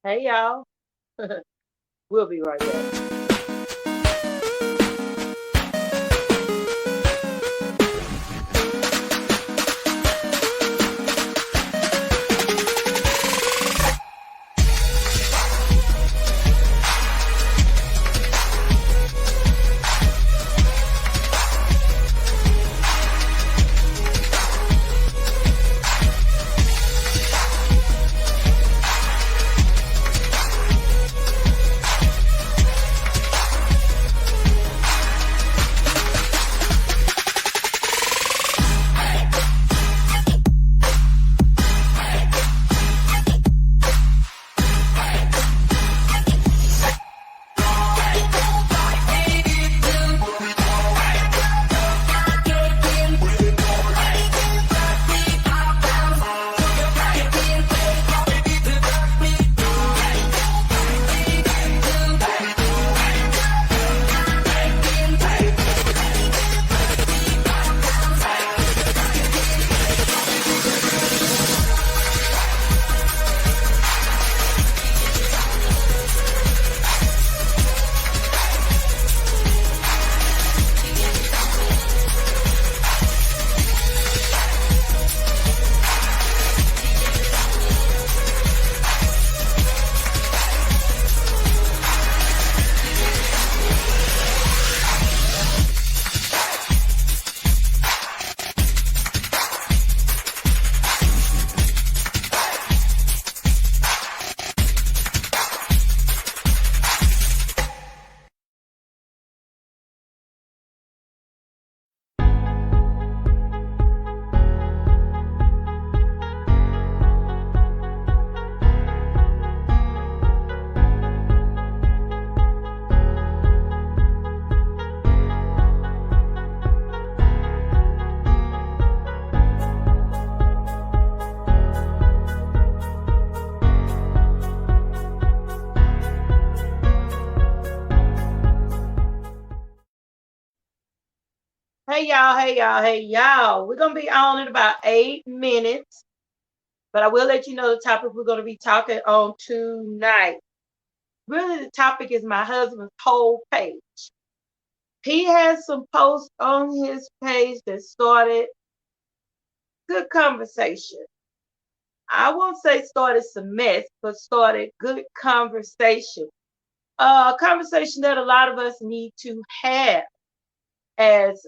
Hey y'all. We'll be right back. Hey y'all, hey y'all, hey y'all. We're gonna be on in about 8 minutes, but I will let you know the topic we're gonna be talking on tonight. Really, the topic is my husband's whole page. He has some posts on his page that started good conversation. I won't say started some mess, but started good conversation. A conversation that a lot of us need to have as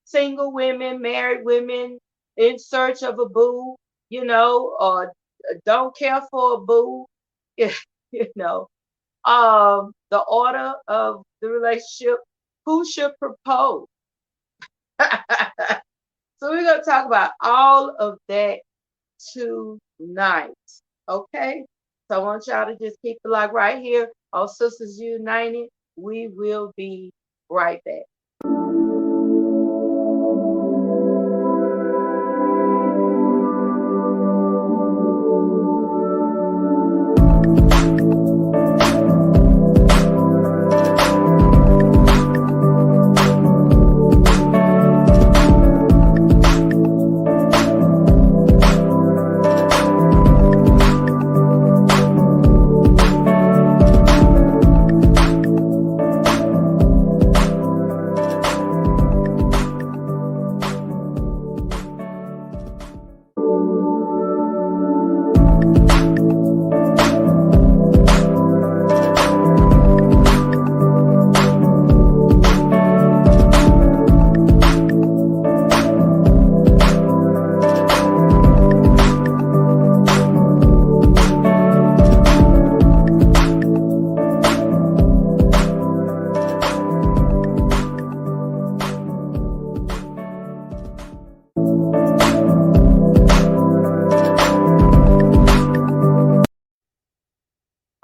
single women, married women in search of a boo, or don't care for a boo, you know. The order of the relationship, who should propose. So we're going to talk about all of that tonight. Okay? So I want y'all to just keep the lock right here on Sisters United. We will be right back.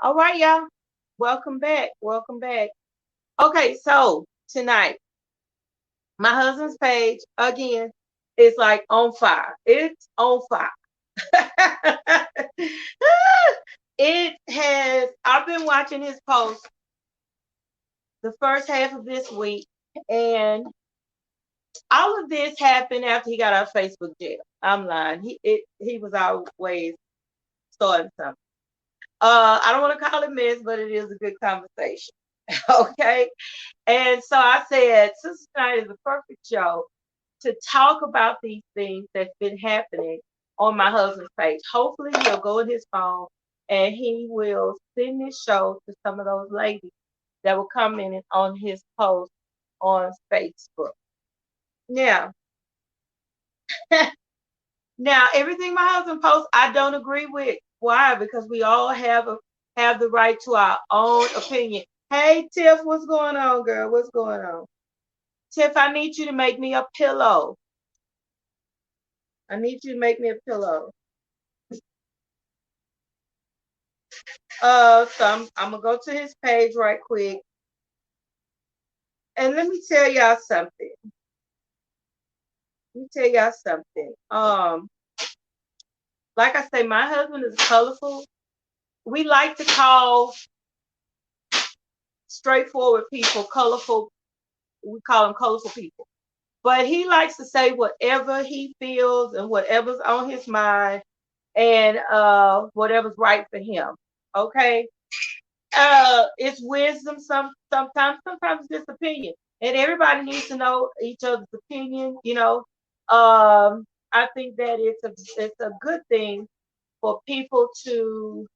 All right, y'all. Welcome back. Welcome back. Okay, so tonight, my husband's page again is like on fire. It's on fire. I've been watching his post the first half of this week, and all of this happened after he got out of Facebook jail. I'm lying. He was always starting something. I don't want to call it mess, but it is a good conversation. Okay. And so I said, Sister Night is a perfect show to talk about these things that's been happening on my husband's page. Hopefully he'll go in his phone and he will send this show to some of those ladies that will comment on his post on Facebook. Now, now everything my husband posts, I don't agree with. Why? Because we all have the right to our own opinion. Hey Tiff, what's going on, girl? What's going on? Tiff, I need you to make me a pillow. I need you to make me a pillow. So I'm gonna go to his page right quick. And let me tell y'all something. Like I say, my husband is colorful. We like to call straightforward people colorful. We call them colorful people. But he likes to say whatever he feels and whatever's on his mind and whatever's right for him. Okay. It's wisdom sometimes it's just opinion. And everybody needs to know each other's opinion, you know. I think that it's a good thing for people to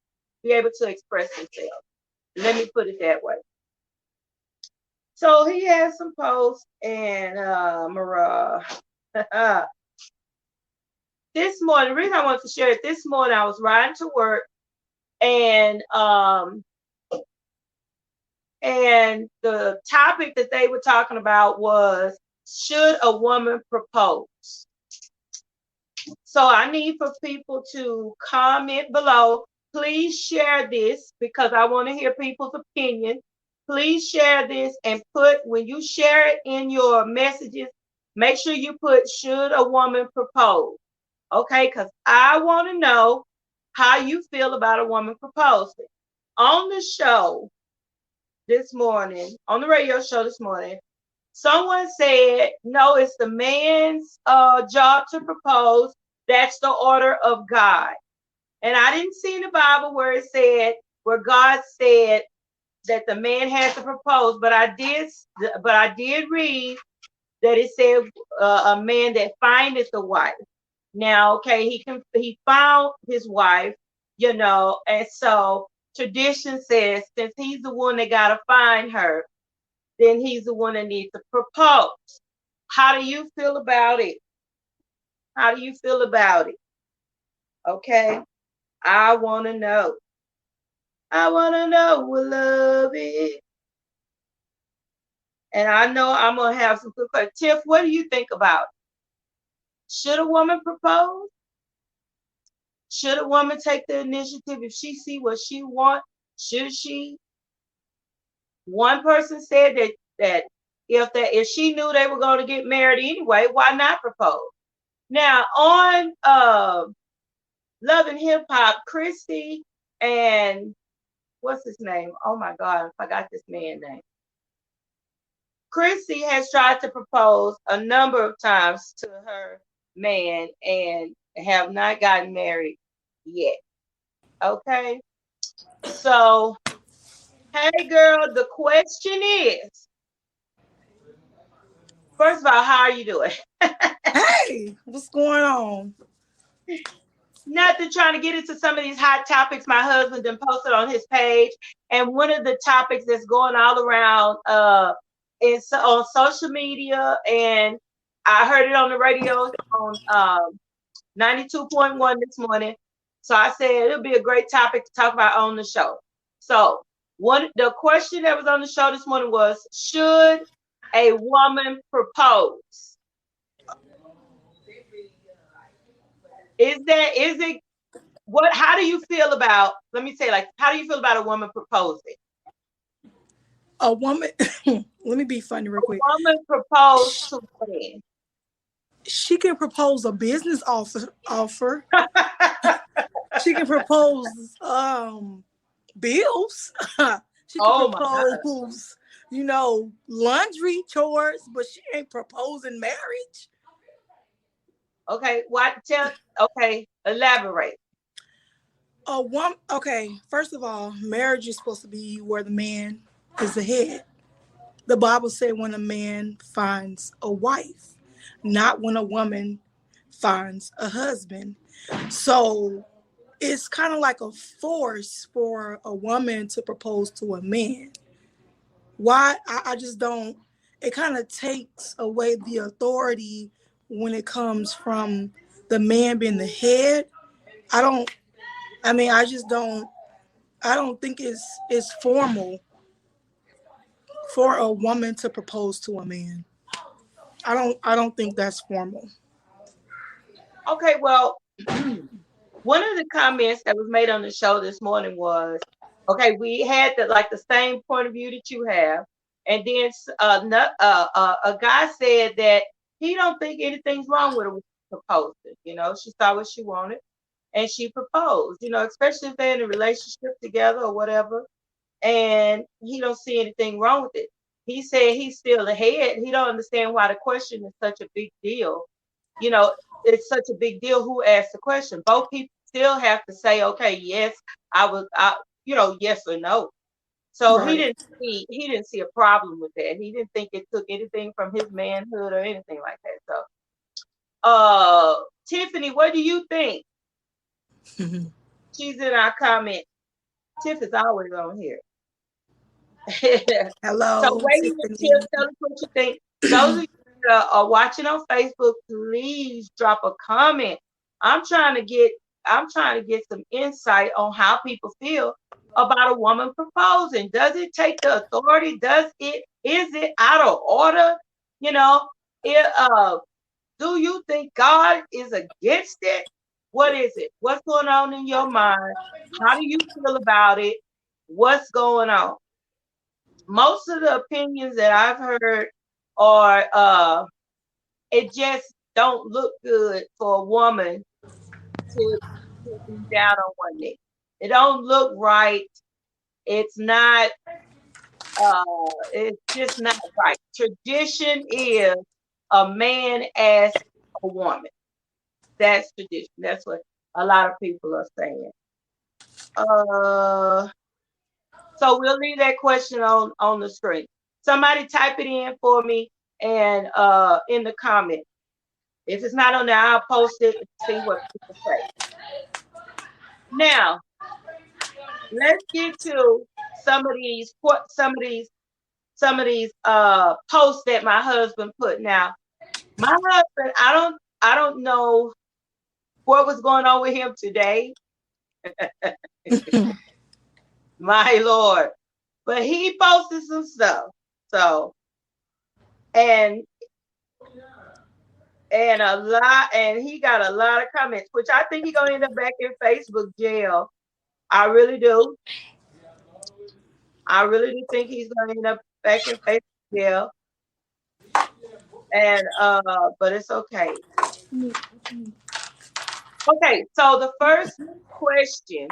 be able to express themselves. Let me put it that way. So he has some posts and this morning, the reason I wanted to share it this morning, I was riding to work and the topic that they were talking about was, should a woman propose? So I need for people to comment below. Please share this because I want to hear people's opinion. Please share this and when you share it in your messages, make sure you put, should a woman propose? Okay, because I want to know how you feel about a woman proposing. On the show this morning, on the radio show this morning, someone said, no, it's the man's job to propose. That's the order of God. And I didn't see in the Bible where God said that the man had to propose, but I did read that it said a man that findeth a wife. Now, okay, he found his wife, you know, and so tradition says since he's the one that gotta find her, then he's the one that needs to propose. How do you feel about it? How do you feel about it? Okay, I want to know. I want to know what love is. And I know I'm going to have some good questions. Tiff, what do you think about it? Should a woman propose? Should a woman take the initiative if she see what she wants? Should she? One person said that if she knew they were going to get married anyway, why not propose? Now on Love and Hip Hop, Christy and what's his name? Oh my God, I forgot this man's name. Christy has tried to propose a number of times to her man and have not gotten married yet. Okay. So, hey girl, the question is, first of all, how are you doing? Hey, what's going on? Nothing, trying to get into some of these hot topics my husband done posted on his page. And one of the topics that's going all around is on social media, and I heard it on the radio on 92.1 this morning. So I said it'll be a great topic to talk about on the show. So the question that was on the show this morning was, should a woman propose? How do you feel about, let me say, like, how do you feel about a woman proposing? A woman, let me be funny real quick. A woman proposed to a man. She can propose a business offer. She can propose bills. She can propose, laundry chores, but she ain't proposing marriage. Okay, elaborate. Okay, first of all, marriage is supposed to be where the man is the head. The Bible said when a man finds a wife, not when a woman finds a husband. So it's kind of like a force for a woman to propose to a man. Why? I just don't. It kind of takes away the authority when it comes from the man being the head. I don't. I mean, I just don't. I don't think it's formal for a woman to propose to a man. I don't think that's formal. Okay, well, one of the comments that was made on the show this morning was, okay, we had the same point of view that you have, and then a guy said that he don't think anything's wrong with her proposing. She saw what she wanted, and she proposed. Especially if they're in a relationship together or whatever, and he don't see anything wrong with it. He said he's still ahead. He don't understand why the question is such a big deal. You know, it's such a big deal who asked the question. Both people still have to say, okay, yes, yes or no. So he Right. didn't see a problem with that. He didn't think it took anything from his manhood or anything like that. So, Tiffany, what do you think? She's in our comment. Tiff is always on here. So Hello, wait until Tiffany. tell us what you think. Those of you that are watching on Facebook, please drop a comment. I'm trying to get some insight on how people feel about a woman proposing. Does it take the authority? Is it out of order? You know, it do you think God is against it? What is it? What's going on in your mind? How do you feel about it? What's going on? Most of the opinions that I've heard are it just don't look good for a woman to be down on one knee. It don't look right. It's not it's just not right. Tradition is a man asks a woman. That's tradition. That's what a lot of people are saying. Uh so we'll leave that question on the screen. Somebody type it in for me and in the comment. If it's not on there, I'll post it and see what people say. Now, let's get to some of these posts that my husband put. Now, my husband, I don't know what was going on with him today. My Lord. But he posted some stuff. So, and and he got a lot of comments, which I think he's gonna end up back in Facebook jail. I really do. I really do think he's gonna end up back in Facebook jail. And but it's okay. Okay, so the first question.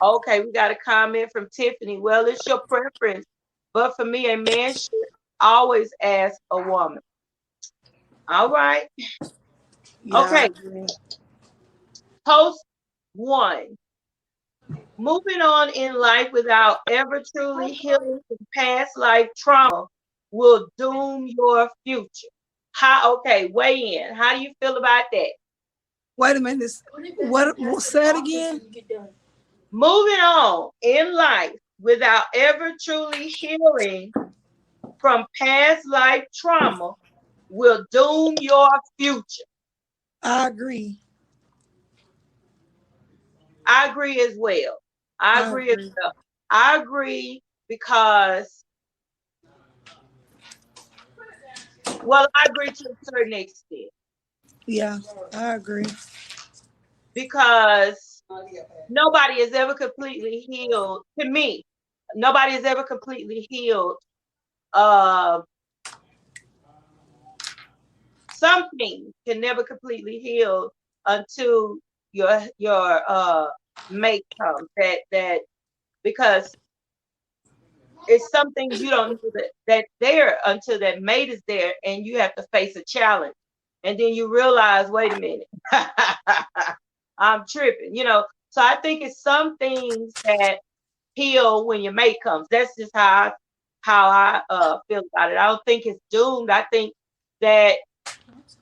Okay, we got a comment from Tiffany. Well, it's your preference, but for me, a man should always ask a woman. All right. Yeah. Okay, post one. Moving on in life without ever truly healing from past life trauma will doom your future. Okay, weigh in. How do you feel about that? Wait a minute. What say it again? Moving on in life without ever truly healing from past life trauma will doom your future. I agree. I agree as well. I I agree as agree. well. I agree because, well, I agree to a certain extent Yeah, I agree. because nobody is ever completely healed. To me, nobody is ever completely healed. Uh, Something can never completely heal until your mate comes. That because it's some things you don't know that there until that mate is there, and you have to face a challenge, and then you realize, wait a minute, I'm tripping, So I think it's some things that heal when your mate comes. That's just how I feel about it. I don't think it's doomed. I think that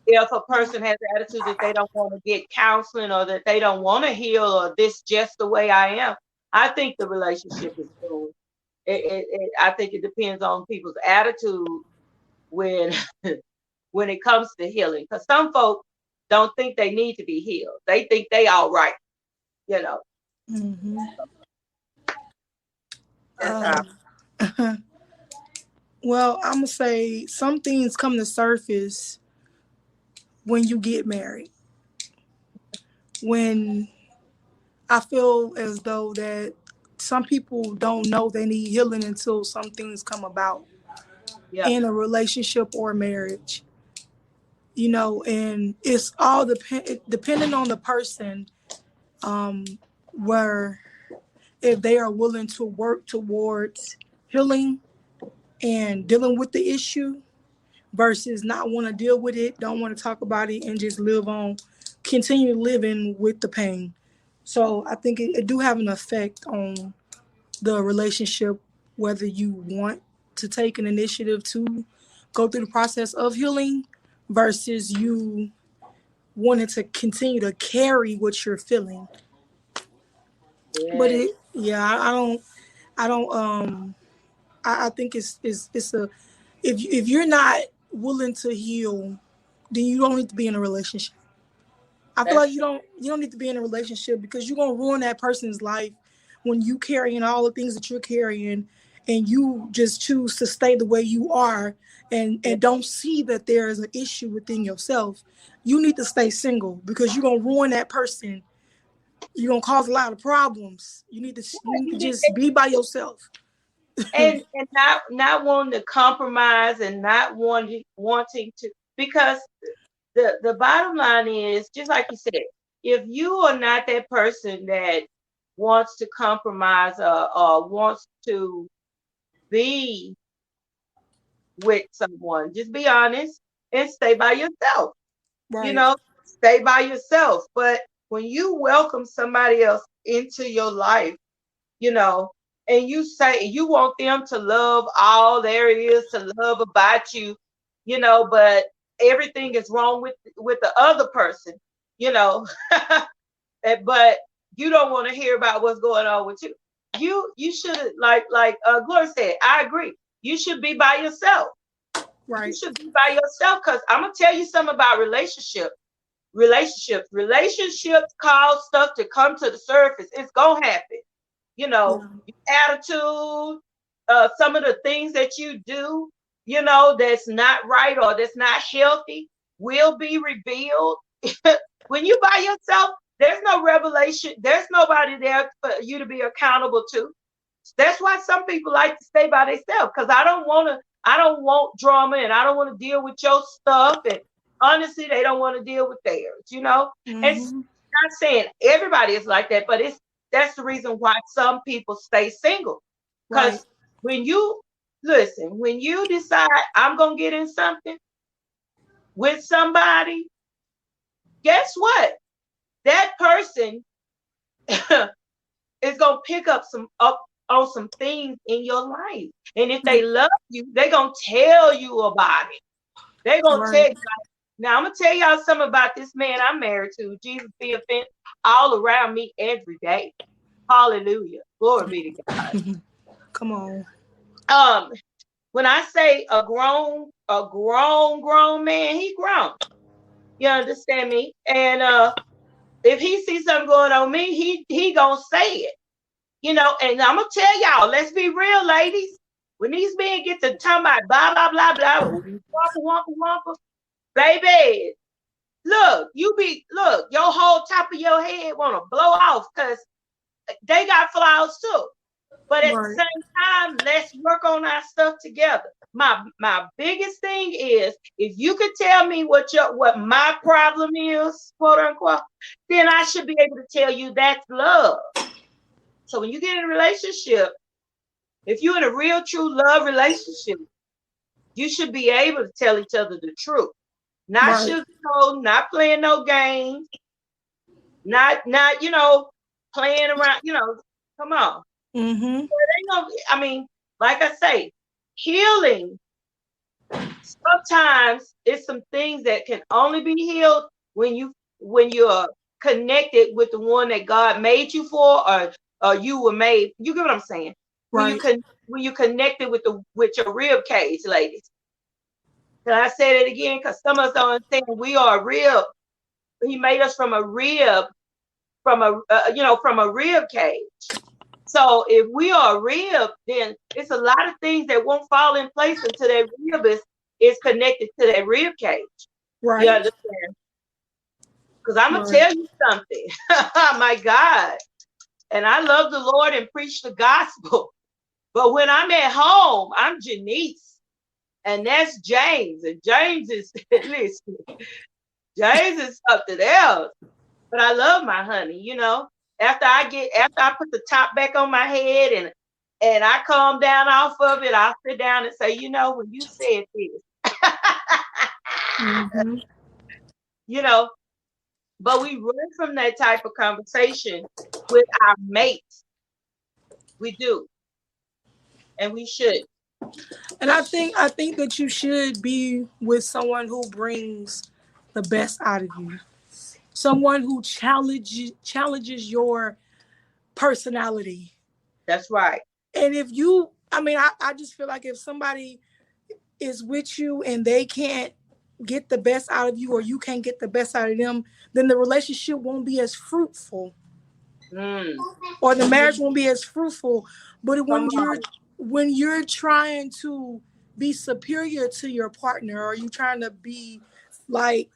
if a person has the attitude that they don't want to get counseling or that they don't want to heal or this just the way I am, I think the relationship is doomed. I think it depends on people's attitude when when it comes to healing. Because some folks don't think they need to be healed. They think they all right, you know. Mm-hmm. That's how. Well, I'm gonna say some things come to surface when you get married. When I feel as though that some people don't know they need healing until some things come about Yeah. in a relationship or marriage. And it's all depending on the person, um, where if they are willing to work towards healing and dealing with the issue versus not want to deal with it, don't want to talk about it, and just live on, continue living with the pain. So I think it do have an effect on the relationship, whether you want to take an initiative to go through the process of healing versus you wanting to continue to carry what you're feeling. But Yes. I don't, I think it's a, if you're not willing to heal, then you don't need to be in a relationship. I feel That's like true. you don't need to be in a relationship because you're gonna ruin that person's life when you carrying all the things that you're carrying and you just choose to stay the way you are Yeah. and don't see that there is an issue within yourself. You need to stay single because you're gonna ruin that person. You're gonna cause a lot of problems. You need to just be by yourself. And not wanting to compromise and not wanting to, because the bottom line is just like you said, if you are not that person that wants to compromise or wants to be with someone, just be honest and stay by yourself. you Right. know Stay by yourself. But when you welcome somebody else into your life, you know, and you say you want them to love all there is to love about you, but everything is wrong with the other person, you know, but you don't want to hear about what's going on with you. You should, like Gloria said, I agree. You should be by yourself. You Right. should be by yourself, because I'm gonna tell you something about relationships cause stuff to come to the surface. It's gonna happen. Yeah. Your attitude, some of the things that you do, that's not right or that's not healthy will be revealed. When you by yourself, there's no revelation. There's nobody there for you to be accountable to. That's why some people like to stay by themselves, because I don't want drama, and I don't want to deal with your stuff. And honestly, they don't want to deal with theirs. And Mm-hmm. not saying everybody is like that, but that's the reason why some people stay single. Right. Because when you decide I'm gonna get in something with somebody, guess what? That person is gonna pick up on some things in your life. And if they love you, they're gonna tell you about it. They're gonna tell Right. you. Now I'm gonna tell y'all something about this man I'm married to. Jesus be offended all around me every day. Hallelujah. Glory be to Come on. God. When I say a grown man, he grown. You understand me? And if he sees something going on me, he gonna say it. And I'm gonna tell y'all, let's be real, ladies. When these men get to talking about blah blah blah blah, wampa wampa wampa, baby, look, your whole top of your head wanna blow off, because they got flaws too. But at the Right. same time, let's work on our stuff together. My biggest thing is, if you could tell me what my problem is, quote unquote, then I should be able to tell you that's love. So when you get in a relationship, if you're in a real true love relationship, you should be able to tell each other the truth. Not Right. sugarcoat, not playing no games. Not playing around. Come on. Mm-hmm. I mean, like I say, healing. Sometimes it's some things that can only be healed when you're connected with the one that God made you for, or you were made. You get what I'm saying? When you Right. can when you connected with your rib cage, ladies. Can I say that again? Because some of us don't understand. We are a rib. He made us from a rib, from a rib cage. So if we are a rib, then it's a lot of things that won't fall in place until that rib is connected to that rib cage. You Right. understand? Because I'm gonna Right. tell you something. My God. And I love the Lord and preach the gospel. But when I'm at home, I'm Janice. And that's James. And James is listen, James is something else. But I love my honey. After I put the top back on my head and I calm down off of it, I'll sit down and say, when you said this, Mm-hmm. you know, but we run from that type of conversation with our mates. We do, and we should. And I think that you should be with someone who brings the best out of you. Someone who challenges your personality. That's right. And if you I mean, I just feel like if somebody is with you and they can't get the best out of you or you can't get the best out of them, then the relationship won't be as fruitful Mm, or the marriage won't be as fruitful. But come on. when you're trying to be superior to your partner or you trying to be like,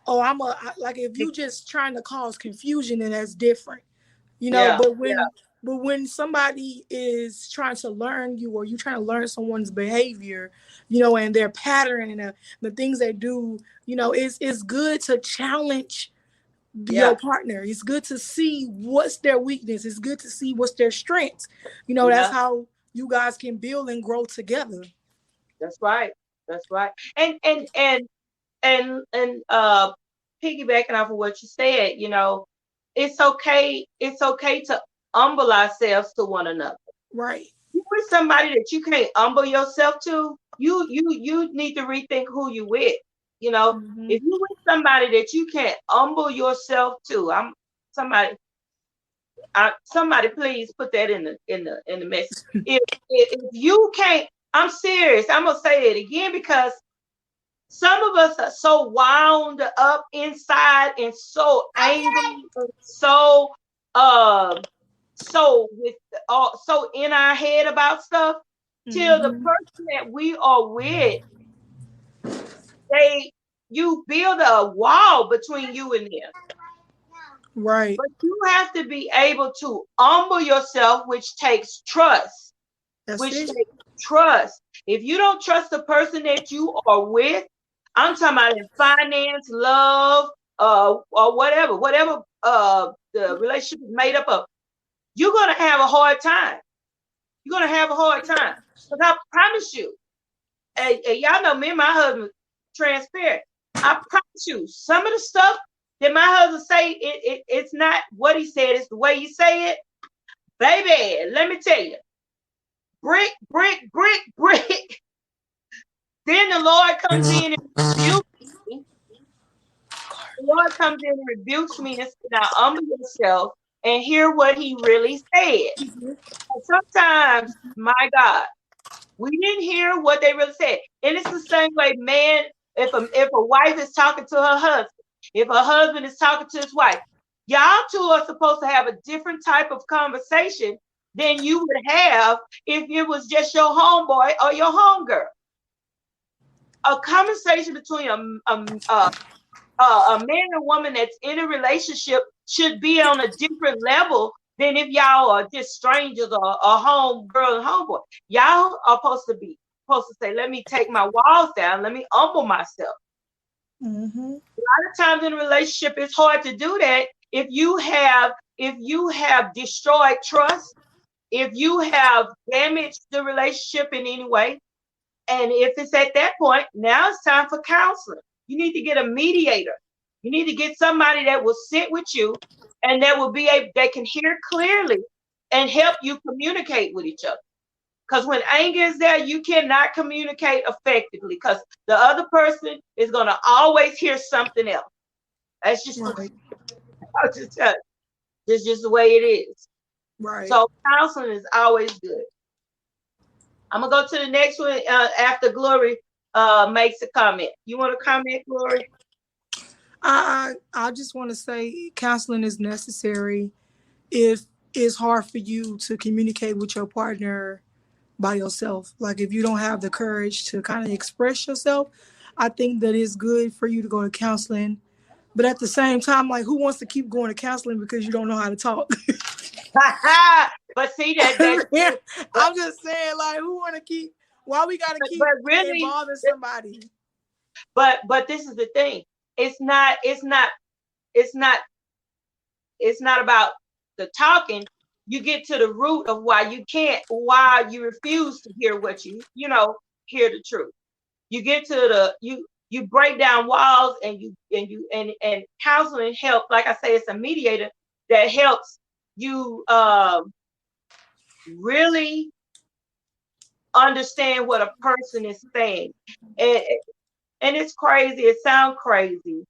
oh, like if you just trying to cause confusion, then that's different. Yeah, But yeah, when somebody is trying to learn you or you trying to learn someone's behavior, and their pattern and the things they do, it's good to challenge your yeah, partner. It's good to see what's their weakness. It's good to see what's their strengths. That's yeah. how you guys can build and grow together. That's right. That's right. And piggybacking off of what you said, it's okay. It's okay to humble ourselves to one another. Right. You with somebody that you can't humble yourself to, you need to rethink who you with. You know, Hmm. if you with somebody that you can't humble yourself to, somebody. Somebody please put that in the message. If you can't, I'm serious. I'm gonna say it again because some of us are so wound up inside and so angry and uh so in our head about stuff till the Hmm. person that we are with, they you build a wall between you and them. Right. But you have to be able to humble yourself, which takes trust. That's Which it. takes trust. If you don't trust the person that you are with, I'm talking about in finance, love, or whatever the relationship is made up of, you're gonna have a hard time. You're gonna have a hard time. Because I promise you, and y'all know me and my husband transparent. I promise you, some of the stuff that my husband say, it's not what he said, it's the way he say it. Baby, let me tell you, brick, brick, brick, brick. Then the Lord comes in and rebukes me. The Lord comes in and rebukes me and says, now humble yourself and hear what he really said. And sometimes, my God, we didn't hear what they really said. And it's the same way, man, if a wife is talking to her husband, if a husband is talking to his wife, y'all two are supposed to have a different type of conversation than you would have if it was just your homeboy or your homegirl. A conversation between a man and woman that's in a relationship should be on a different level than if y'all are just strangers or home girl and homeboy. Y'all are supposed to say, let me take my walls down, let me humble myself. Hmm. A lot of times in a relationship, it's hard to do that if you have destroyed trust, if you have damaged the relationship in any way. And if it's at that point, now it's time for counseling. You need to get a mediator. You need to get somebody that will sit with you and they will be able, they can hear clearly and help you communicate with each other. Because when anger is there, you cannot communicate effectively because the other person is going to always hear something else. That's just, Right. just the way it is. Right. So counseling is always good. I'm gonna go to the next one after Glory makes a comment. You want to comment, Glory? I just want to say counseling is necessary if it's hard for you to communicate with your partner by yourself. Like if you don't have the courage to kind of express yourself, I think that it's good for you to go to counseling. But at the same time, like who wants to keep going to counseling because you don't know how to talk? But see that Yeah, but, I'm just saying, like, who want to keep? Why we got to but keep really, involving somebody? but this is the thing. It's not. It's not. It's not. It's not about the talking. You get to the root of why you can't, why you refuse to hear what hear the truth. You get to you break down walls, and and counseling help. Like I say, it's a mediator that helps you really understand what a person is saying. And and it's crazy. It sounds crazy,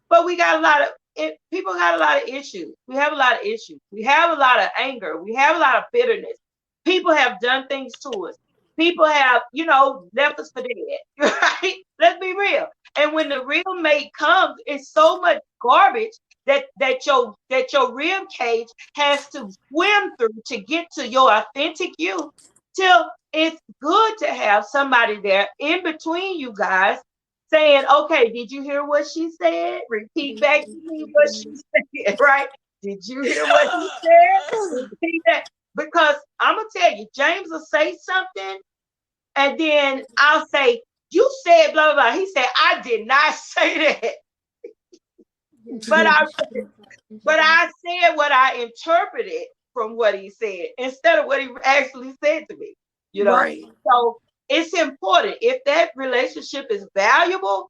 but we got a lot of people got a lot of issues. We have a lot of issues. We have a lot of anger. We have a lot of bitterness. People have done things to us. People have, left us for dead. Right? Let's be real. And when the real mate comes, it's so much garbage that your rib cage has to swim through to get to your authentic you. Till it's good to have somebody there in between you guys saying, okay, did you hear what she said? Repeat back to me what she said, right? Did you hear what he said? Repeat that. Because I'm going to tell you, James will say something, and then I'll say, you said blah, blah, blah. He said, I did not say that. But I said what I interpreted from what he said instead of what he actually said to me. Right. So it's important. If that relationship is valuable,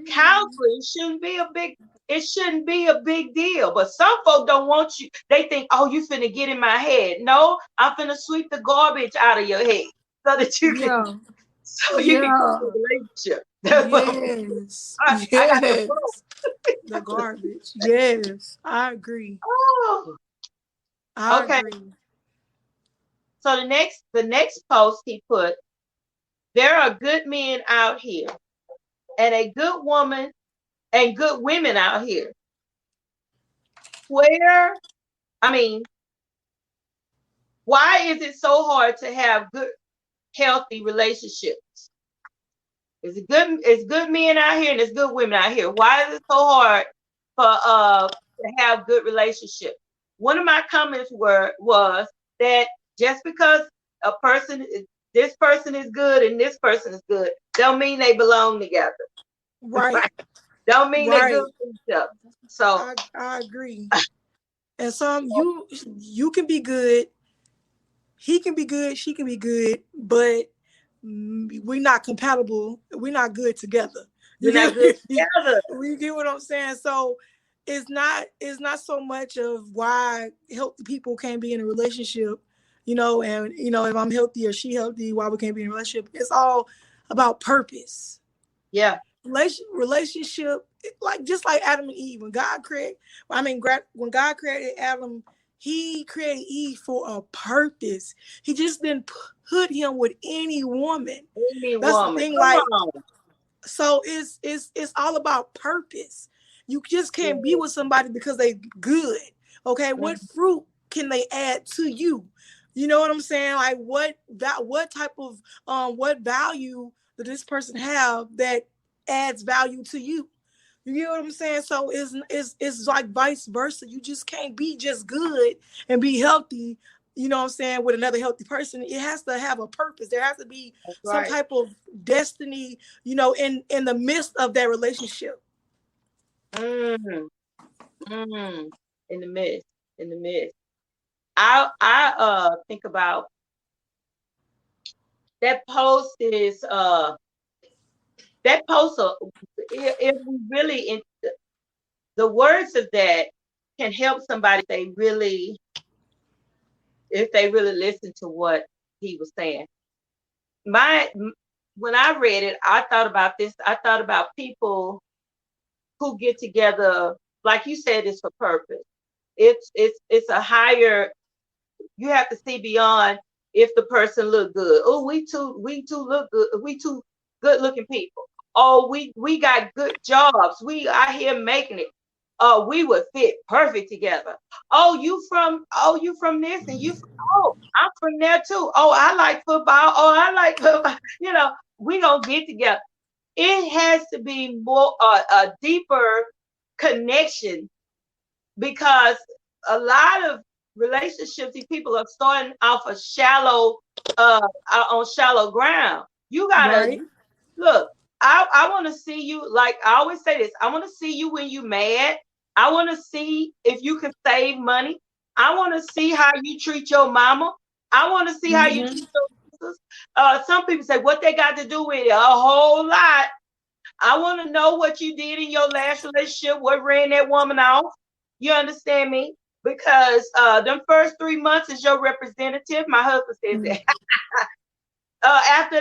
counseling shouldn't be a big it shouldn't be a big deal. But some folk don't want you. They think, oh, you finna get in my head. No, I'm finna sweep the garbage out of your head so that you can Yeah. keep Yeah. the relationship. Yes. I got the book. Yes. The garbage. Yes. I agree. Oh, I okay. agree. So the next post he put, there are good men out here and a good woman and good women out here. Where, I mean, why is it so hard to have good, healthy relationships? It's good men out here and it's good women out here. Why is it so hard to have good relationships? One of my comments was that just because this person is good and this person is good, don't mean they belong together. Right. Don't mean they're Right. good for each other. So I agree. And some you can be good, he can be good, she can be good, but we're not compatible. We're not good together. we're You not good get together. you get what I'm saying? So it's not so much of why healthy people can't be in a relationship, and if I'm healthy or she healthy, why we can't be in a relationship. It's all about purpose. Yeah. Relationship, like just like Adam and Eve. When God created Adam, he created Eve for a purpose. He just didn't put him with any woman. Any That's the woman. thing. Come Like, on. so it's all about purpose. You just can't be with somebody because they good. Okay, what fruit can they add to you? You know what I'm saying? Like what type of what value does this person have that adds value to you? You get what I'm saying? So it's like vice versa. You just can't be just good and be healthy, what I'm saying, with another healthy person. It has to have a purpose. There has to be That's some right. type of destiny, in the midst of that relationship. Mm, mm, in the midst. In the midst. I think about that post is that post if we really in the words of that can help somebody if they really listen to what he was saying. My When I read it, I thought about this. I thought about people who get together, like you said, it's for purpose. It's a higher. You have to see beyond if the person look good. Oh, we too look good. We too good looking people. Oh, we got good jobs. We are here making it. Oh, we would fit perfect together. You from this and oh, I'm from there too. Oh, I like football. Oh, I like football. We gonna get together. It has to be more a deeper connection, because a lot of relationships, these people are starting off a shallow on shallow ground. You gotta Right. look. I want to see you, like I always say this. I want to see you when you mad. I want to see if you can save money. I want to see how you treat your mama. I want to see how you Mm-hmm. treat your sisters. Some people say what they got to do with it. A whole lot. I want to know what you did in your last relationship, what ran that woman off. You understand me? Because them first 3 months is your representative. My husband says that. After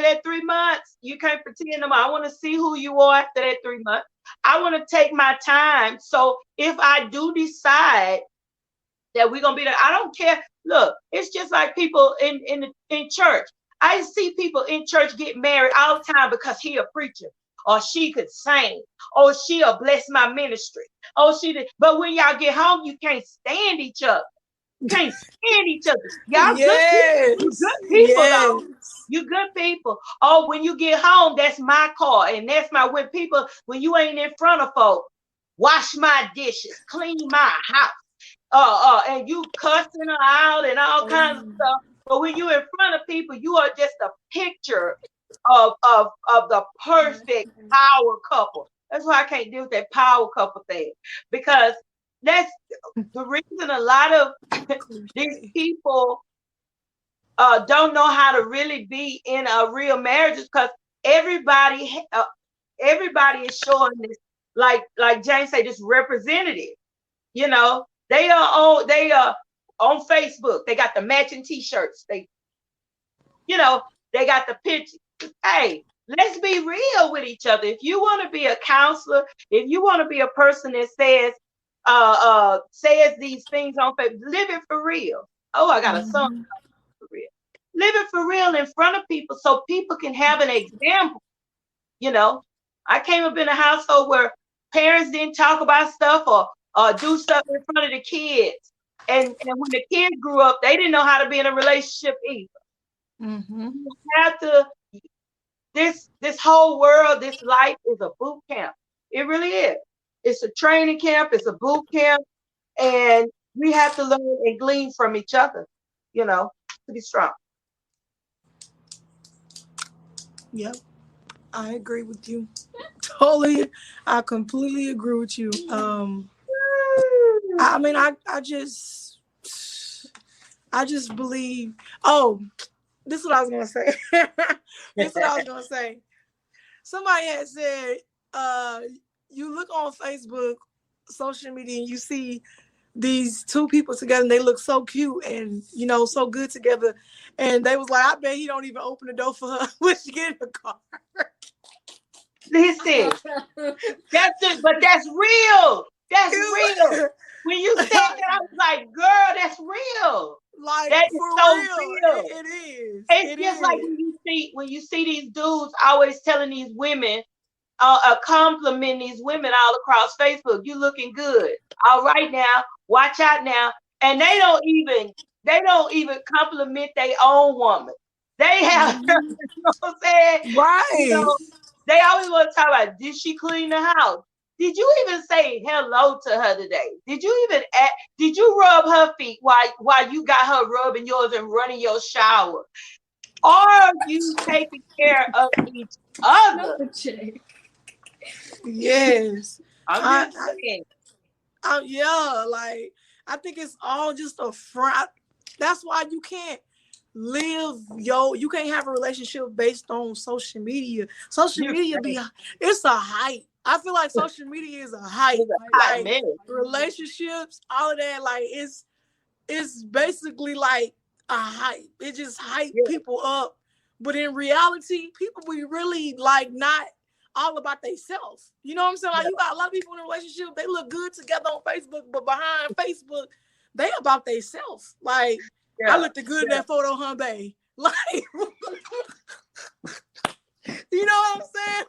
that 3 months, you can't pretend no more. I want to see who you are after that 3 months. I want to take my time. So if I do decide that we're gonna be there, I don't care. Look, it's just like people in church. I see people in church get married all the time because he a preacher, or she could sing, or she'll bless my ministry. Oh, she did. But when y'all get home, you can't stand each other. Can't stand each other. Y'all good people. You Yes. good people though. Yes. You good people. Oh, when you get home, that's my car. And that's when you ain't in front of folks, wash my dishes, clean my house. And you cussing her out and all kinds of stuff. But when you in front of people, you are just a picture of the perfect power couple. That's why I can't deal with that power couple thing. Because that's the reason a lot of these people don't know how to really be in a real marriage, is because everybody is showing this, like James said, this representative. You know, they are on Facebook. They got the matching T-shirts. They got the picture. Hey, let's be real with each other. If you want to be a counselor, if you want to be a person that says these things on Facebook, live it for real. Oh, I got a song Mm-hmm. for real. Live it for real in front of people so people can have an example. You know, I came up in a household where parents didn't talk about stuff or do stuff in front of the kids. And when the kids grew up, they didn't know how to be in a relationship either. Mm-hmm. You have to this whole world, this life is a boot camp. It really is. It's a training camp, it's a boot camp, and we have to learn and glean from each other, to be strong. Yep. I agree with you. Totally. I completely agree with you. I mean, I just believe. Oh, this is what I was gonna say. This is what I was gonna say. Somebody had said, uh, you look on Facebook, social media, and you see these two people together, and they look so cute and so good together. And they was like, I bet he don't even open the door for her when she get in the car. Listen, that's it, but that's real. That's real. When you said that, I was like, girl, that's real. Like, That is for so real, real. it is. It's It just like is. when you see these dudes always telling these women, compliment these women all across Facebook. You looking good. All right now, watch out now. And they don't even compliment their own woman. They have, you Mhm. know what I'm saying? You Right. know, they always want to talk about, did she clean the house? Did you even say hello to her today? Did you rub her feet while you got her rubbing yours and running your shower? Are you taking care of each other? Yes. I'm I, just saying. yeah, like, I think it's all just a front. That's why you can't have a relationship based on social media. Social You media can't. it's a hype. I feel like social media is a hype. It's a hot Like mess. relationships, all of that, like it's basically like a hype. It just hype Yeah, people up. But in reality, people be really like not all about themselves. You know what I'm saying? Like yeah, you got a lot of people in a relationship, they look good together on Facebook, but behind Facebook, they about themselves. Like I yeah, looked good in yeah. that photo, huh, babe? Like you know what I'm saying?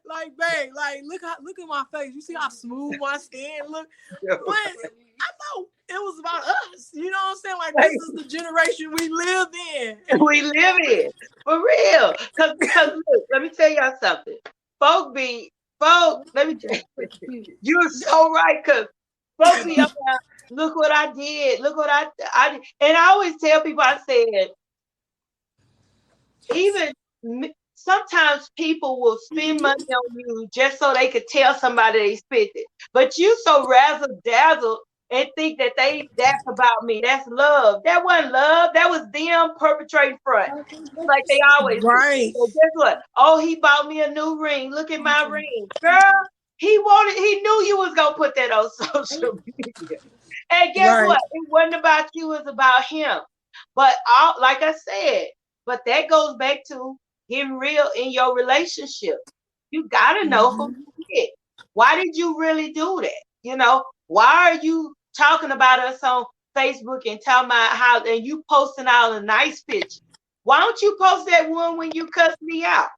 Like, babe, like look at my face. You see how smooth my skin look? Yeah. But I thought it was about us. You know what I'm saying? Like this is the generation we live in. We live in for real. Cause look, let me tell y'all something. Folk. Let me tell you, you're so right. Cause folk be up there. Look what I did. Look what I did. And I always tell people. I said even sometimes people will spend money on you just so they could tell somebody they spent it. But you so razzle dazzle and think that that's about me. That's love. That wasn't love. That was them perpetrating front, like they always do. Right. So guess what? Oh, he bought me a new ring. Look at my ring, girl. He knew you was gonna put that on social media. And guess Right. what? It wasn't about you, it was about him. But like I said, but that goes back to getting real in your relationship. You gotta know who Mhm. you get. Why did you really do that? Why are you talking about us on Facebook and talking about how and you posting all the nice pictures? Why don't you post that one when you cuss me out?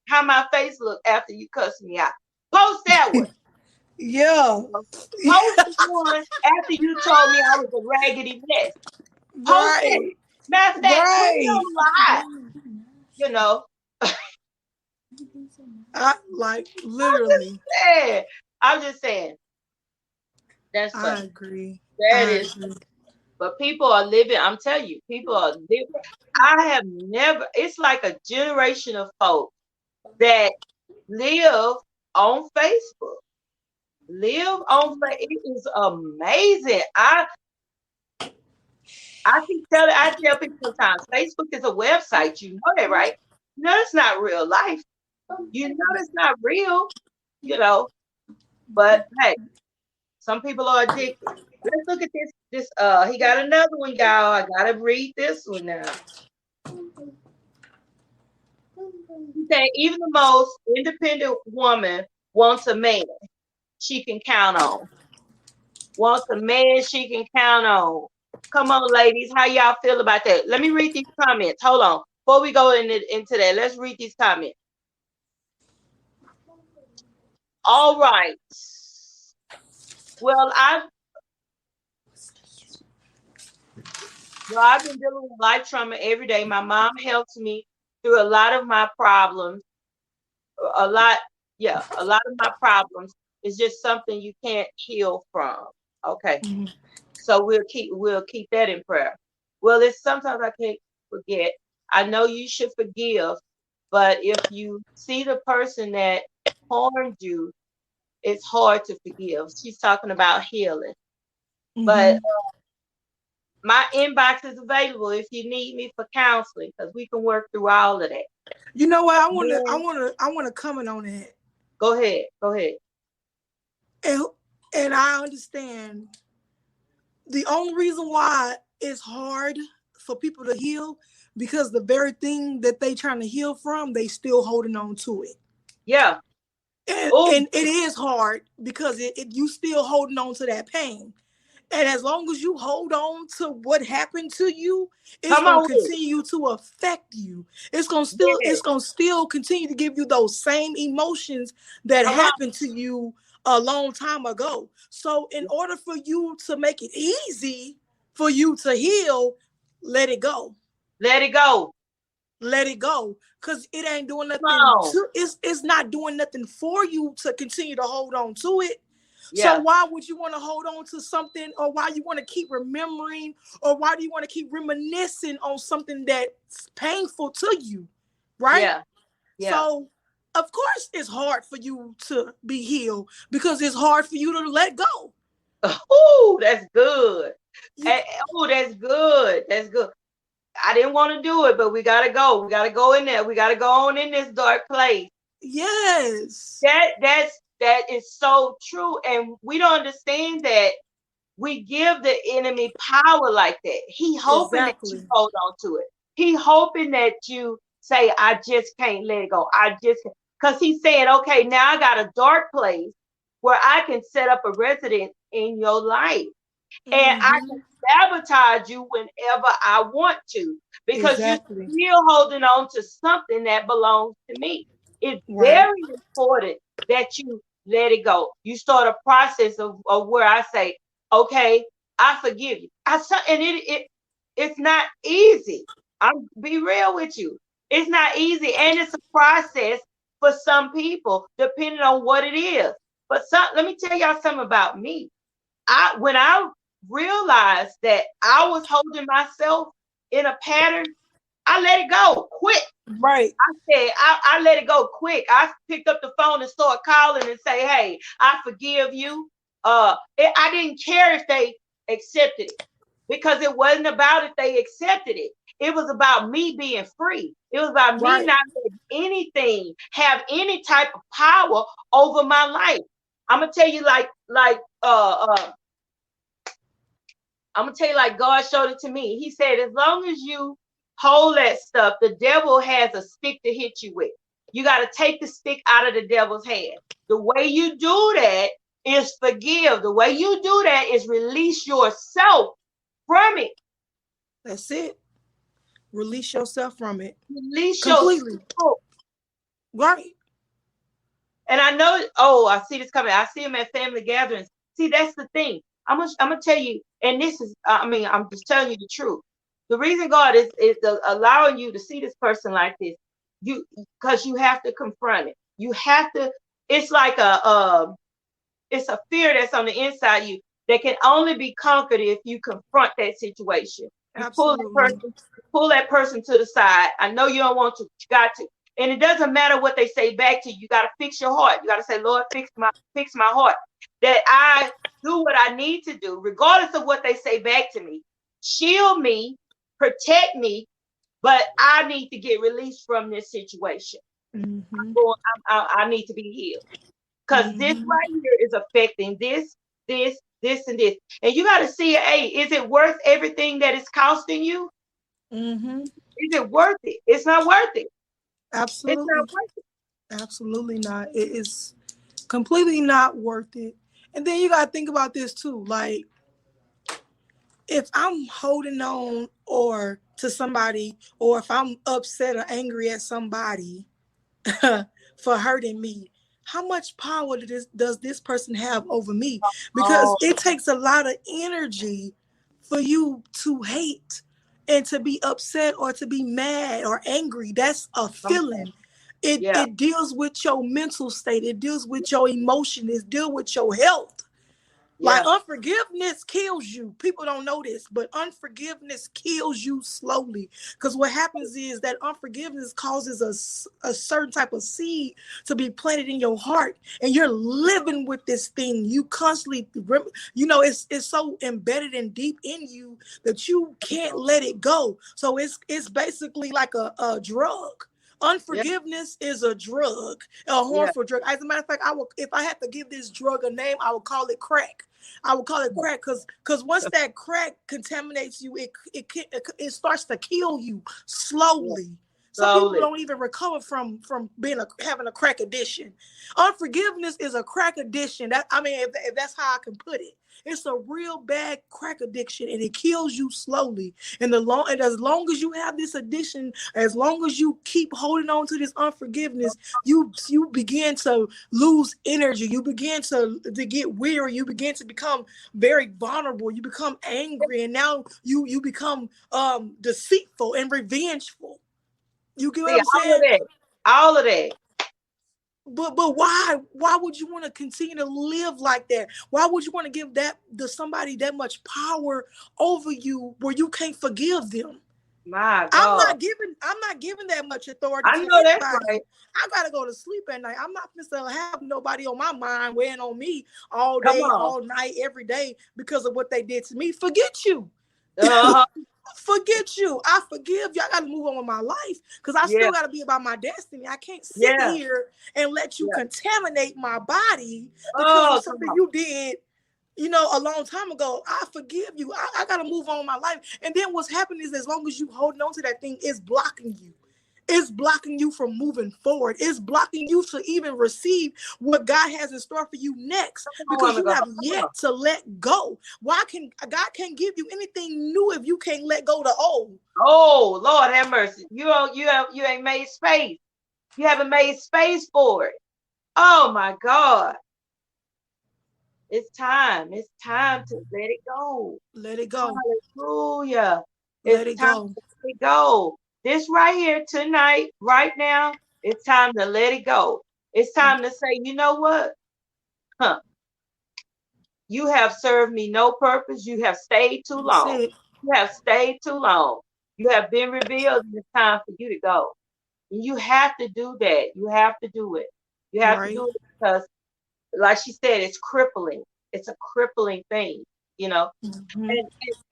How my face look after you cuss me out? Post that one. Yeah. Post the one after you told me I was a raggedy mess. Post it. Right. Matter of fact, put it Right. on live. You know, I like I'm just literally. saying. I'm just saying. That's I funny. agree. That I is. agree. But people are living. I'm telling you, people are living. I have never. It's like a generation of folks that live on Facebook. Live on Facebook. It is amazing. I tell people sometimes Facebook is a website. You know that, right? You know it's not real life. You know it's not real. You know, but hey, some people are addicted. Let's look at this. He got another one, y'all. I gotta read this one now. He said, even the most independent woman wants a man she can count on. Wants a man she can count on. Come on, ladies. How y'all feel about that? Let me read these comments. Hold on. Before we go into that, let's read these comments. All right. Well, I've been dealing with life trauma every day. My mom helps me through a lot of my problems. A lot, yeah, a lot of my problems is just something you can't heal from. Okay. Mhm. So we'll keep that in prayer. Well, it's sometimes I can't forget. I know you should forgive, but if you see the person that harmed you, it's hard to forgive. She's talking about healing. But Mhm. my inbox is available if you need me for counseling because we can work through all of that. You know what? Then I wanna comment on that. go ahead. Go ahead. And I understand the only reason why it's hard for people to heal because the very thing that they trying to heal from, they still holding on to it. Yeah. Oh, And it is hard because you still holding on to that pain. And as long as you hold on to what happened to you, it's come gonna on with it. continue to affect you. Yeah. It's gonna still continue to give you those same emotions that Come on. happened to you a long time ago. So in order for you to make it easy for you to heal, let it go. Let it go. Let it go. Cause it ain't doing Come nothing on. to it's not doing nothing for you to continue to hold on to it. So Yeah. why would you want to hold on to something, or why you want to keep remembering, or why do you want to keep reminiscing on something that's painful to you, right? Yeah. Yeah. So of course it's hard for you to be healed because it's hard for you to let go. Oh, that's good. You, Oh, that's good. That's good. I didn't want to do it, but we gotta go. We gotta go in there. We gotta go on in this dark place. Yes. That is so true. And we don't understand that we give the enemy power like that. He hoping that you Exactly. hold on to it. He hoping that you say, I just can't let it go. I just, because he's saying, okay, now I got a dark place where I can set up a residence in your life, and I can Mm-hmm. sabotage you whenever I want to, because you're Exactly. still holding on to something that belongs to me. It's Right. very important that you let it go. You start a process of where I say, okay, I forgive you. And it's not easy. I'm be real with you. It's not easy, and it's a process for some people, depending on what it is. But let me tell y'all something about me. When I realized that I was holding myself in a pattern, I let it go quick. Right. I said, I let it go quick. I picked up the phone and started calling and say, hey, I forgive you. I didn't care if they accepted it, because it wasn't about if they accepted it. It was about me being free. It was about me Right. not letting anything have any type of power over my life. I'm gonna tell you, I'm gonna tell you, like God showed it to me. He said, as long as you hold that stuff, the devil has a stick to hit you with. You got to take the stick out of the devil's hand. The way you do that is forgive. The way you do that is release yourself from it. That's it. Release yourself from it Release completely. yourself. Right. And I know, oh, I see this coming. I see them at family gatherings. See, that's the thing. I'm gonna tell you, and this is, I mean, I'm just telling you the truth. The reason God is allowing you to see this person like this, because you have to confront it. You have to. It's like it's a fear that's on the inside of you that can only be conquered if you confront that situation. Absolutely. Pull that person to the side. I know you don't want to, but you got to. And it doesn't matter what they say back to you. You got to fix your heart. You got to say, Lord, fix my heart. That I do what I need to do, regardless of what they say back to me. Shield me, protect me, but I need to get released from this situation. Mm-hmm. I need to be healed, because this Mm-hmm. right here is affecting this, and this. And you got to see, hey, is it worth everything that it's costing you? Mm-hmm. Is it worth it? It's not worth it. It's not Absolutely. worth it. Absolutely not. It is completely not worth it. And then you gotta think about this too. Like, if I'm holding on or to somebody, or if I'm upset or angry at somebody for hurting me, how much power does this person have over me? Because Oh, it takes a lot of energy for you to hate and to be upset or to be mad or angry. That's a come on. feeling. it Yeah, it deals with your mental state, it deals with your emotion, it deals with your health. Like, yeah, unforgiveness kills you. People don't know this, but unforgiveness kills you slowly. Because what happens is that unforgiveness causes a certain type of seed to be planted in your heart, and you're living with this thing. You constantly, it's so embedded and deep in you that you can't let it go. So it's basically like a drug. yeah, Unforgiveness is a drug, a yeah, harmful drug. As a matter of fact, I will, if I had to give this drug a name, I would call it crack. I would call it crack because once that crack contaminates you, it starts to kill you yeah. slowly. Some people Slowly. don't even recover from having a crack addiction. Unforgiveness is a crack addiction. That, I mean, if that's how I can put it, it's a real bad crack addiction, and it kills you slowly. And as long as you have this addiction, as long as you keep holding on to this unforgiveness, you begin to lose energy. You begin to get weary. You begin to become very vulnerable. You become angry, and now you become deceitful and revengeful. You get what See, I'm all of saying? that. All of that. But why would you want to continue to live like that? Why would you want to give that to somebody that much power over you where you can't forgive them? My I'm God. not giving that much authority I to know that's anybody. right. I gotta go to sleep at night. I'm not supposed to have nobody on my mind weighing on me all Come day, on. all night, every day because of what they did to me. Forget you. Uh-huh. Forget you. I forgive you. I got to move on with my life because I Yeah, still got to be about my destiny. I can't sit yeah, here and let you yeah. contaminate my body because of Oh, come something on. you did, a long time ago. I forgive you. I got to move on with my life. And then what's happening is as long as you holding on to that thing, it's blocking you. It's blocking you from moving forward. It's blocking you to even receive what God has in store for you next Come on, because woman, you go. have Come on. yet to let go. Why can God can't give you anything new if you can't let go the old? Oh, Lord have mercy. You ain't made space. You haven't made space for it. Oh my God. It's time. It's time to let it go. Let it go. Hallelujah. Let It's it time go. to let it go. This right here tonight, right now, it's time to let it go. It's time to say, you know what? Huh. You have served me no purpose. You have stayed too That's long. it. You have stayed too long. You have been revealed, and it's time for you to go. And you have to do that. You have to do it. You have to Right. do it because, like she said, it's crippling. It's a crippling thing, you know. Mm-hmm.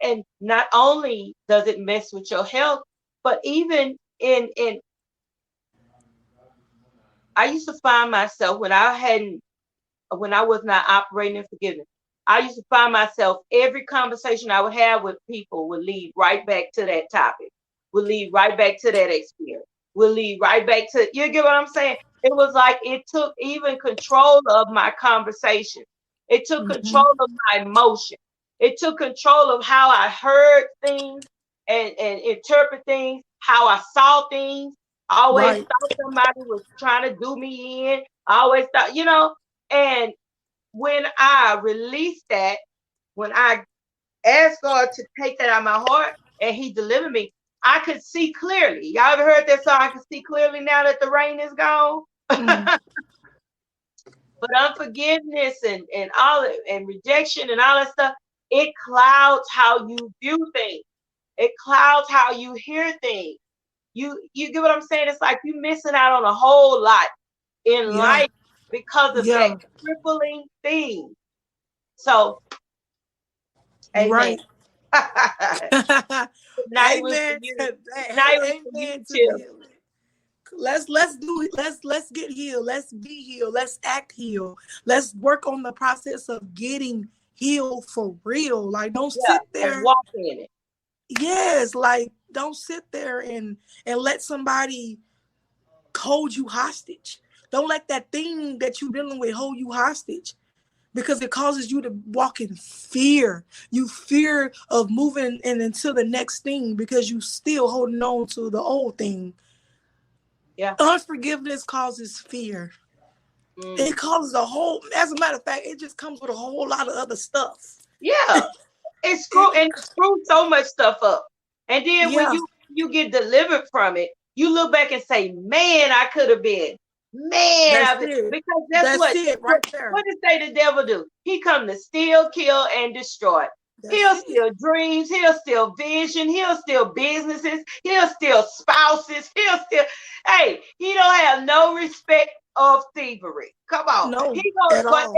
And not only does it mess with your health, but even in I used to find myself when I was not operating in forgiveness, I used to find myself every conversation I would have with people would lead right back to that topic, would lead right back to that experience, would lead right back to, you get what I'm saying? It was like it took even control of my conversation. It took Mm-hmm. control of my emotion. It took control of how I heard things and interpret things, how I saw things. I always Right. thought somebody was trying to do me in. I always thought, and when I released that, when I asked God to take that out of my heart and He delivered me, I could see clearly. Y'all ever heard that song? I can see clearly now that the rain is gone. Mm. But unforgiveness and all and rejection and all that stuff, it clouds how you view things. It clouds how you hear things. You get what I'm saying? It's like you missing out on a whole lot in Yeah. life because of that Yeah. crippling thing. So, amen. Right. Tonight was for Amen. you. Tonight was for you, Amen to the Chip. healing. Let's get healed. Let's be healed. Let's act healed. Let's work on the process of getting healed for real. Like don't Yeah, sit and there. walk in it. Yes, like don't sit there and let somebody hold you hostage. Don't let that thing that you're dealing with hold you hostage because it causes you to walk in fear. You fear of moving and into the next thing because you still holding on to the old thing. Yeah. Unforgiveness causes fear. Mm. It causes as a matter of fact, it just comes with a whole lot of other stuff. Yeah. It, It screws so much stuff up. And then when yeah, you get delivered from it, you look back and say, man, I could have been. Man, that's I've been, it. because that's That's it right there. what does say the devil do? He come to steal, kill, and destroy. That's He'll it. steal dreams, he'll steal vision, he'll steal businesses, he'll steal spouses, he'll steal. Hey, he don't have no respect of thievery. Come on. He No, going at all.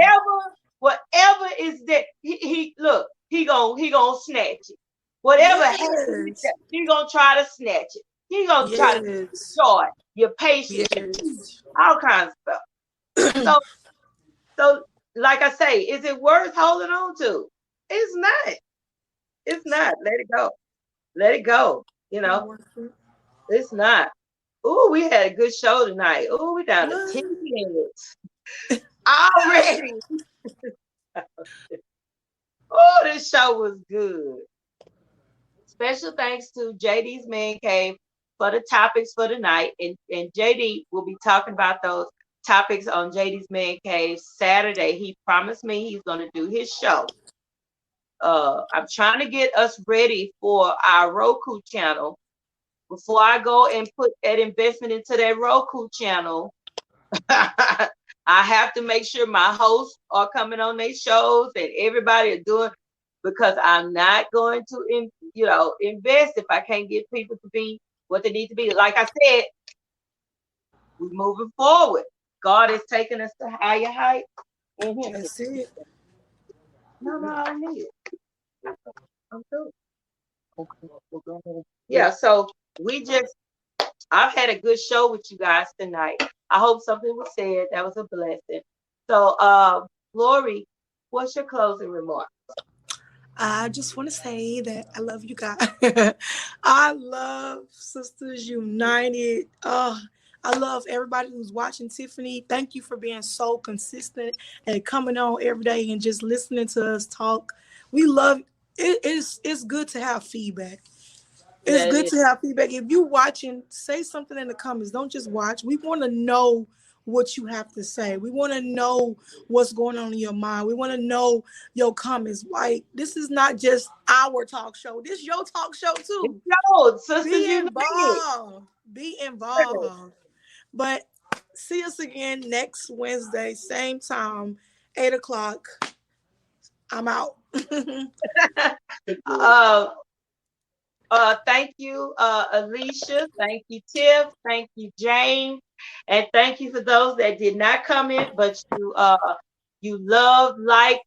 whatever is there, he look, he gonna snatch it. Whatever happens, Yes. he gonna try to snatch it. He gonna try to take Yes. your joy, your patience, your peace, Yes. all kinds of stuff. So, so like I say, is it worth holding on to? It's not. It's not. Let it go. Let it go. You Not know, worth it. it's not. Ooh, we had a good show tonight. Ooh, we down to 10 What? minutes already. Oh, this show was good. Special thanks to JD's Man Cave for the topics for tonight. And JD will be talking about those topics on JD's Man Cave Saturday. He promised me he's going to do his show. I'm trying to get us ready for our Roku channel. Before I go and put that investment into that Roku channel, I have to make sure my hosts are coming on their shows and everybody are doing, because I'm not going to invest if I can't get people to be what they need to be. Like I said, we're moving forward. God is taking us to higher heights in Him. That's it. No, I need it. I'm through. Yeah, so we just I've had a good show with you guys tonight. I hope something was said. That was a blessing. So Lori, what's your closing remark? I just want to say that I love you guys. I love Sisters United. I love everybody who's watching. Tiffany, thank you for being so consistent and coming on every day and just listening to us talk. We love it. It's good to have feedback. It's That good is to have feedback. If you watching, say something in the comments. Don't just watch. We want to know what you have to say. We want to know what's going on in your mind. We want to know your comments. Like, this is not just our talk show. This is your talk show too. no, Sisters Be United. involved. Be involved. But see us again next Wednesday, same time, 8 o'clock. I'm out. uh, thank you, Alicia. Thank you, Tiff. Thank you, Jane. And thank you for those that did not comment, but you love, like,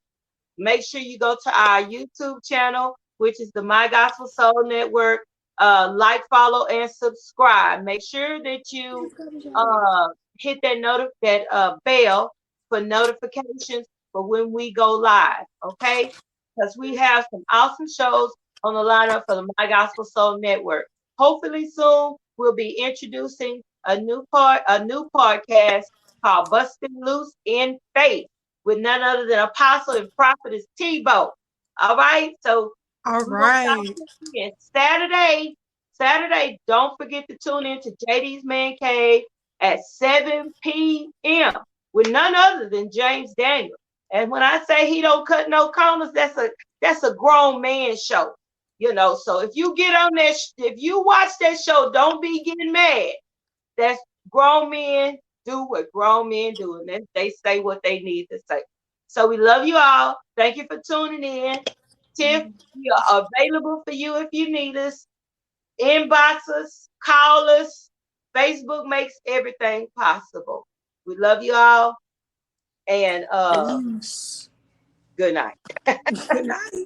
make sure you go to our YouTube channel, which is the My Gospel Soul Network. Like, follow, and subscribe. Make sure that you hit that bell for notifications for when we go live. Okay, because we have some awesome shows on the lineup for the My Gospel Soul Network. Hopefully soon we'll be introducing a new podcast called Busting Loose in Faith with none other than Apostle and Prophetess Tebow. All right, so All we're gonna start right. again Saturday. Saturday, don't forget to tune in to JD's Man Cave at 7 p.m. with none other than James Daniel. And when I say he don't cut no corners, that's a grown man show. So if you get on that, if you watch that show, don't be getting mad. That's grown men do what grown men do, and then they say what they need to say. So we love you all. Thank you for tuning in. Tiff, we are available for you if you need us. Inbox us, call us. Facebook makes everything possible. We love you all. And Peace. good night. Good night.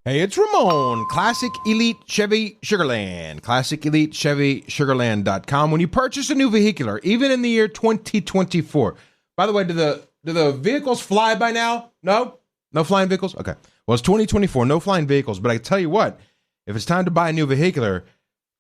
Hey, it's Ramon, Classic Elite Chevy Sugarland, ClassicEliteChevySugarland.com. When you purchase a new vehicular, even in the year 2024, by the way, do the vehicles fly by now? No? No flying vehicles? Okay. Well, it's 2024, no flying vehicles, but I can tell you what, if it's time to buy a new vehicular,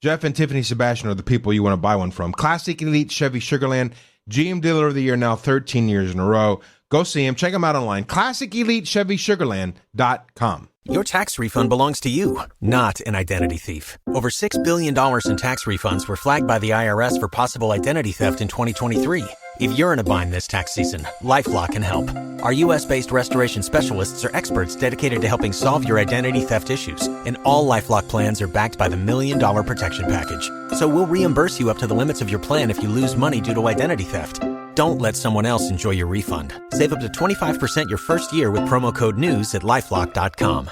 Jeff and Tiffany Sebastian are the people you want to buy one from. Classic Elite Chevy Sugarland, GM Dealer of the Year now 13 years in a row. Go see him. Check him out online. ClassicEliteChevySugarland.com. Your tax refund belongs to you, not an identity thief. Over $6 billion in tax refunds were flagged by the IRS for possible identity theft in 2023. If you're in a bind this tax season, LifeLock can help. Our U.S.-based restoration specialists are experts dedicated to helping solve your identity theft issues. And all LifeLock plans are backed by the $1 Million Protection Package. So we'll reimburse you up to the limits of your plan if you lose money due to identity theft. Don't let someone else enjoy your refund. Save up to 25% your first year with promo code NEWS at LifeLock.com.